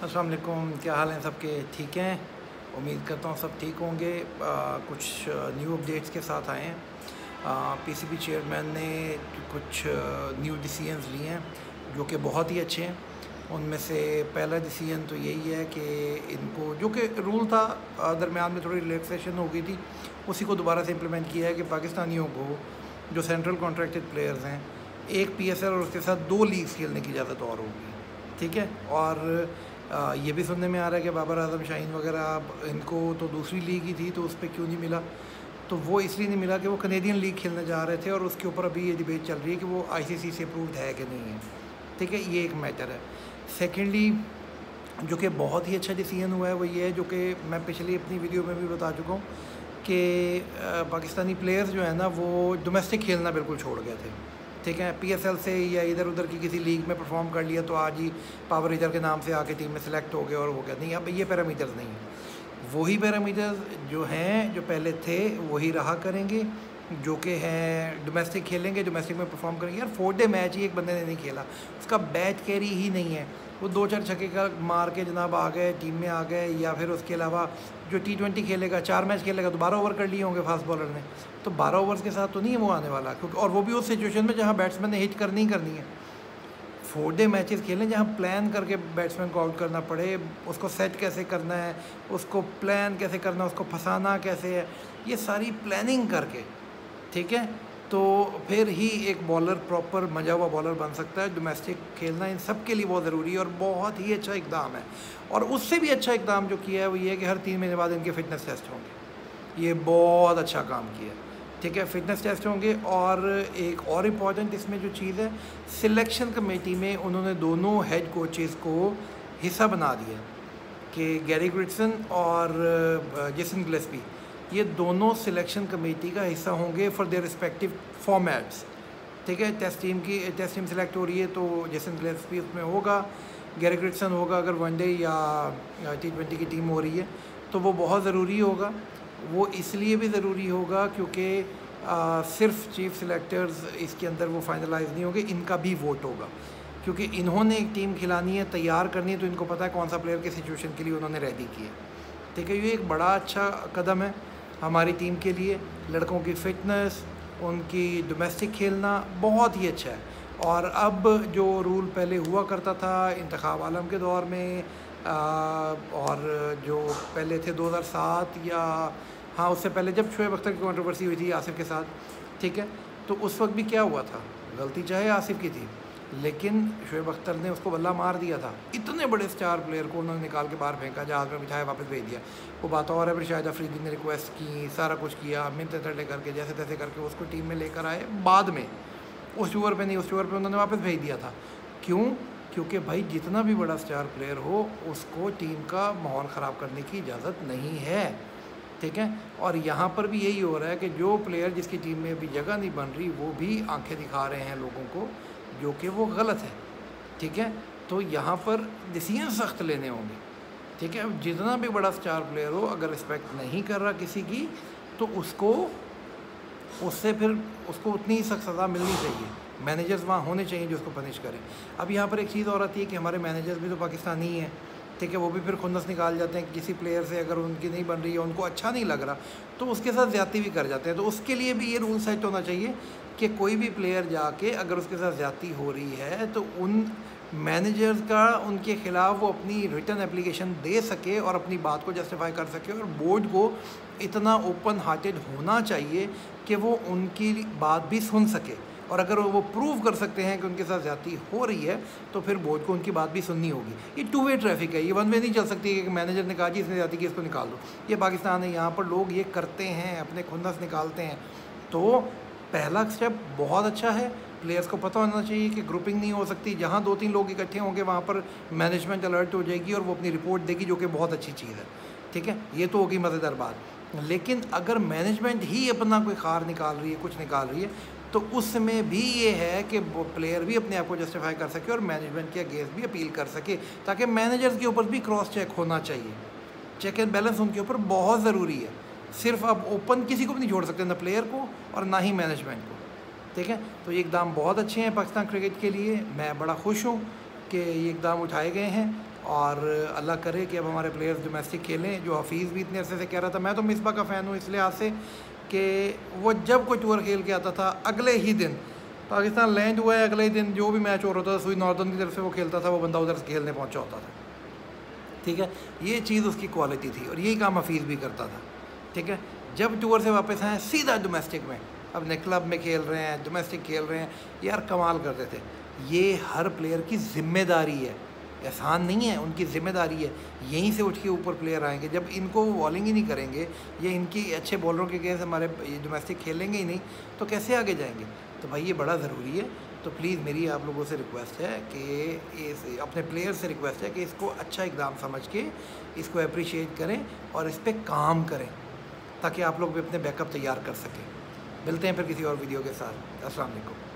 अस्सलाम वालेकुम, क्या हाल हैं सबके? ठीक हैं, उम्मीद करता हूँ सब ठीक होंगे। कुछ न्यू अपडेट्स के साथ आए हैं। पीसीबी चेयरमैन ने कुछ न्यू डिसीजंस लिए हैं जो कि बहुत ही अच्छे हैं। उनमें से पहला डिसीजन तो यही है कि इनको जो कि रूल था दरमियान में थोड़ी रिलैक्सेशन हो गई थी, उसी को दोबारा से इम्प्लीमेंट किया है कि पाकिस्तानियों को जो सेंट्रल कॉन्ट्रैक्टेड प्लेयर्स हैं, एक पीएसएल और उसके साथ 2 लीग्स खेलने की इजाज़त और होगी। ठीक है, और ये भी सुनने में आ रहा है कि बाबर आजम शाहीन वगैरह इनको तो दूसरी लीग ही थी, तो उस पर क्यों नहीं मिला? तो वो इसलिए नहीं मिला कि वो कनेडियन लीग खेलने जा रहे थे, और उसके ऊपर अभी ये डिबेट चल रही है कि वो आईसीसी से अप्रूव्ड है कि नहीं है। ठीक है, ये एक मैटर है। सेकेंडली, जो कि बहुत ही अच्छा डिसीजन हुआ है वो ये है, जो कि मैं पिछली अपनी वीडियो में भी बता चुका हूँ कि पाकिस्तानी प्लेयर्स जो है ना वो डोमेस्टिक खेलना बिल्कुल छोड़ गए थे। ठीक है, पीएसएल से या इधर उधर की किसी लीग में परफॉर्म कर लिया तो आज ही पावर हिटर के नाम से आके टीम में सेलेक्ट हो गए और वो कहते नहीं, अब ये पैरामीटर्स नहीं है। वही पैरामीटर्स जो हैं, जो पहले थे, वही रहा करेंगे, जो कि हैं डोमेस्टिक खेलेंगे, डोमेस्टिक में परफॉर्म करेंगे। यार 4 डे मैच ही एक बंदे ने नहीं खेला, उसका बैट कैरी ही नहीं है, वो 2-4 छक्के का मार के जनाब आ गए, टीम में आ गए। या फिर उसके अलावा जो T20 खेलेगा, 4 मैच खेलेगा तो 12 ओवर कर लिए होंगे फास्ट बॉलर ने, तो 12 ओवर्स के साथ तो नहीं है वो आने वाला, क्योंकि और वो भी उस सिचुएशन में जहाँ बैट्समैन ने हिट करनी ही करनी है। 4 डे मैचेस खेलें जहाँ प्लान करके बैट्समैन को आउट करना पड़े, उसको सेट कैसे करना है, उसको प्लान कैसे करना है, उसको फंसाना कैसे है, ये सारी प्लानिंग करके, ठीक है, तो फिर ही एक बॉलर प्रॉपर मजा हुआ बॉलर बन सकता है। डोमेस्टिक खेलना इन सब के लिए बहुत ज़रूरी है और बहुत ही अच्छा इकदाम है। और उससे भी अच्छा इकदाम जो किया है वो ये है कि हर 3 महीने बाद इनके फिटनेस टेस्ट होंगे। ये बहुत अच्छा काम किया है। ठीक है, फिटनेस टेस्ट होंगे। और एक और इम्पॉर्टेंट इसमें जो चीज़ है, सिलेक्शन कमेटी में उन्होंने दोनों हेड कोचेज़ को हिस्सा बना दिया कि गैरी ग्रिटसन और जेसन गिलेस्पी, ये दोनों सिलेक्शन कमेटी का हिस्सा होंगे फॉर देयर रिस्पेक्टिव फॉर्मेट्स। ठीक है, टेस्ट टीम सेलेक्ट हो रही है तो जेसन गिलेस्पी उसमें होगा, गैरी ग्रिटसन होगा अगर वनडे या T20 की टीम हो रही है, तो वो बहुत ज़रूरी होगा। वो इसलिए भी ज़रूरी होगा क्योंकि सिर्फ चीफ सिलेक्टर्स इसके अंदर वो फाइनलाइज नहीं होंगे, इनका भी वोट होगा, क्योंकि इन्होंने एक टीम खिलानी है, तैयार करनी है, तो इनको पता है कौन सा प्लेयर के सिचुएशन के लिए उन्होंने रेडी किया। ठीक है, ये एक बड़ा अच्छा कदम है हमारी टीम के लिए। लड़कों की फ़िटनेस, उनकी डोमेस्टिक खेलना बहुत ही अच्छा है। और अब जो रूल पहले हुआ करता था इंतखाब आलम के दौर में, और जो पहले थे 2007 या हाँ उससे पहले जब शोएब अख्तर की कंट्रोवर्सी हुई थी आसिफ के साथ, ठीक है, तो उस वक्त भी क्या हुआ था, गलती चाहे आसिफ की थी, लेकिन शोएब अख्तर ने उसको बल्ला मार दिया था। इतने बड़े स्टार प्लेयर को उन्होंने निकाल के बाहर फेंका, जहाज़ में बिठाया, वापस भेज दिया। वो बात और है, फिर शाहिद अफरीदी ने रिक्वेस्ट की, सारा कुछ किया, मिन्नतें तड़े करके जैसे तैसे करके उसको टीम में लेकर आए। बाद में उस ओवर पे नहीं, उस ओवर पे उन्होंने वापस भेज दिया था। क्यों? क्योंकि भाई जितना भी बड़ा स्टार प्लेयर हो, उसको टीम का माहौल ख़राब करने की इजाज़त नहीं है। ठीक है, और यहाँ पर भी यही हो रहा है कि जो प्लेयर जिसकी टीम में अभी जगह नहीं बन रही, वो भी आंखें दिखा रहे हैं लोगों को, जो कि वो गलत है। ठीक है, तो यहाँ पर डिसीजन सख्त लेने होंगे। ठीक है, जितना भी बड़ा स्टार प्लेयर हो, अगर रिस्पेक्ट नहीं कर रहा किसी की, तो उससे फिर उसको उतनी ही सख्त सज़ा मिलनी चाहिए। मैनेजर्स वहाँ होने चाहिए जो उसको पनिश करें। अब यहाँ पर एक चीज़ और आती है कि हमारे मैनेजर्स भी तो पाकिस्तानी ही हैं। ठीक है, वो भी फिर खुन्नस निकाल जाते हैं कि किसी प्लेयर से अगर उनकी नहीं बन रही है, उनको अच्छा नहीं लग रहा, तो उसके साथ ज़्यादती भी कर जाते हैं। तो उसके लिए भी ये रूल सेट होना चाहिए कि कोई भी प्लेयर जाके अगर उसके साथ ज़्यादती हो रही है तो उन मैनेजर्स का उनके ख़िलाफ़ वो अपनी रिटन एप्लीकेशन दे सके और अपनी बात को जस्टिफाई कर सके। और बोर्ड को इतना ओपन हार्टेड होना चाहिए कि वो उनकी बात भी सुन सके, और अगर वो प्रूव कर सकते हैं कि उनके साथ ज़्यादती हो रही है तो फिर बोर्ड को उनकी बात भी सुननी होगी। ये 2 वे ट्रैफिक है, ये 1 वे नहीं चल सकती कि मैनेजर ने कहा जी इसने ज़्यादती की, इसको निकाल दो। ये पाकिस्तान है, यहाँ पर लोग ये करते हैं, अपने खुन्नस निकालते हैं। तो पहला स्टेप बहुत अच्छा है। प्लेयर्स को पता होना चाहिए कि ग्रुपिंग नहीं हो सकती, जहाँ 2-3 लोग इकट्ठे होंगे वहाँ पर मैनेजमेंट अलर्ट हो जाएगी और वो अपनी रिपोर्ट देगी, जो कि बहुत अच्छी चीज़ है। ठीक है, ये तो होगी मज़ेदार बात। लेकिन अगर मैनेजमेंट ही अपना कोई खार निकाल रही है, कुछ निकाल रही है, तो उसमें भी ये है कि प्लेयर भी अपने आप को जस्टिफाई कर सके और मैनेजमेंट के अगेंस्ट भी अपील कर सके, ताकि मैनेजर्स के ऊपर भी क्रॉस चेक होना चाहिए। चेक एंड बैलेंस उनके ऊपर बहुत ज़रूरी है। सिर्फ आप ओपन किसी को भी नहीं छोड़ सकते, ना प्लेयर को और ना ही मैनेजमेंट को। ठीक है, तो ये इकदाम बहुत अच्छे हैं पाकिस्तान क्रिकेट के लिए। मैं बड़ा खुश हूँ कि ये इकदाम उठाए गए हैं और अल्लाह करे कि अब हमारे प्लेयर्स डोमेस्टिक खेलें। जो हफीज़ भी इतने अरसे से कह रहा था, मैं तो मिसबा का फ़ैन हूँ इस लिहाज से कि वो जब कोई टूर खेल के आता था अगले ही दिन पाकिस्तान लैंड हुआ है, अगले ही दिन जो भी मैच हो रहा था सुई नॉर्दर्न की तरफ से वो खेलता था, वो बंदा उधर से खेलने पहुँचा होता था। ठीक है, ये चीज़ उसकी क्वालिटी थी और यही काम हफीज़ भी करता था। ठीक है, जब टूर से वापस आए सीधा डोमेस्टिक में, अपने क्लब में खेल रहे हैं, डोमेस्टिक खेल रहे हैं, यार कमाल करते थे। ये हर प्लेयर की ज़िम्मेदारी है, एहसान नहीं है, उनकी ज़िम्मेदारी है। यहीं से उठ के ऊपर प्लेयर आएंगे। जब इनको बॉलिंग ही नहीं करेंगे, ये इनकी अच्छे बॉलरों के केस हमारे डोमेस्टिक खेलेंगे ही नहीं, तो कैसे आगे जाएंगे? तो भाई ये बड़ा ज़रूरी है। तो प्लीज़ मेरी आप लोगों से रिक्वेस्ट है कि इस अपने प्लेयर से रिक्वेस्ट है कि इसको अच्छा इक़दाम समझ के इसको अप्रिशिएट करें और इस पर काम करें, ताकि आप लोग भी अपने बैकअप तैयार कर सकें। मिलते हैं फिर किसी और वीडियो के साथ। अस्सलाम वालेकुम।